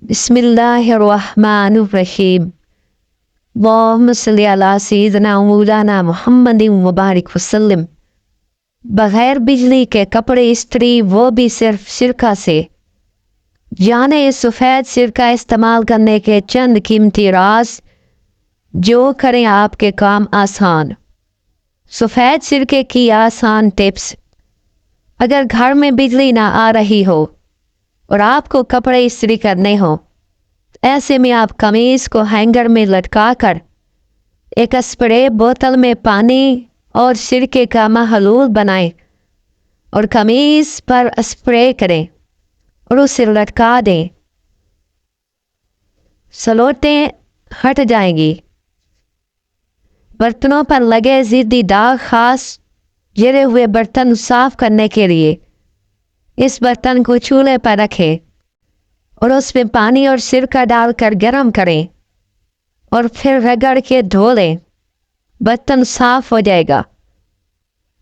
بسم اللہ الرحمن الرحیم اللہم صلی علی سیدنا مولانا محمد مبارک وسلم۔ بغیر بجلی کے کپڑے استری، وہ بھی صرف سرکہ سے۔ جانے سفید سرکہ استعمال کرنے کے چند قیمتی راز جو کریں آپ کے کام آسان۔ سفید سرکے کی آسان ٹپس۔ اگر گھر میں بجلی نہ آ رہی ہو اور آپ کو کپڑے استری کرنے ہوں، ایسے میں آپ قمیض کو ہینگر میں لٹکا کر ایک اسپرے بوتل میں پانی اور سرکے کا محلول بنائیں اور قمیض پر اسپرے کریں اور اسے لٹکا دیں۔ سلوٹیں ہٹ جائیں گی۔ برتنوں پر لگے ضدی داغ، خاص جلے ہوئے برتن صاف کرنے کے لیے اس برتن کو چولہے پر رکھیں اور اس میں پانی اور سرکہ ڈال کر گرم کریں اور پھر رگڑ کے دھو لیں، برتن صاف ہو جائے گا۔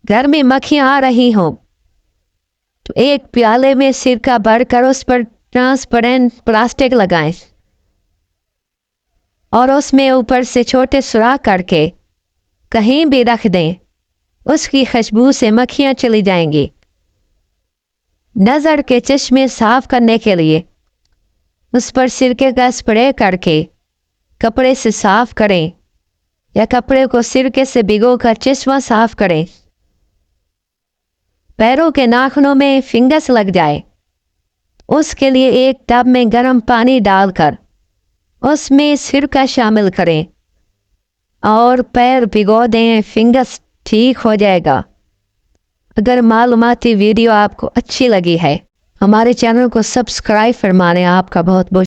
گھر میں مکھیاں آ رہی ہوں تو ایک پیالے میں سرکہ بھر کر اس پر ٹرانسپیرنٹ پلاسٹک لگائیں اور اس میں اوپر سے چھوٹے سوراخ کر کے کہیں بھی رکھ دیں۔ اس کی خوشبو سے مکھیاں چلی جائیں گی۔ نظر کے چشمے صاف کرنے کے لیے اس پر سرکے کا اسپرے کر کے کپڑے سے صاف کریں یا کپڑے کو سرکے سے بھگو کر چشمہ صاف کریں۔ پیروں کے ناخنوں میں فنگس لگ جائے، اس کے لیے ایک ٹب میں گرم پانی ڈال کر اس میں سرکہ شامل کریں اور پیر بھگو دیں، فنگس ٹھیک ہو جائے گا۔ اگر معلوماتی ویڈیو آپ کو اچھی لگی ہے، ہمارے چینل کو سبسکرائب فرمائیں۔ آپ کا بہت بہت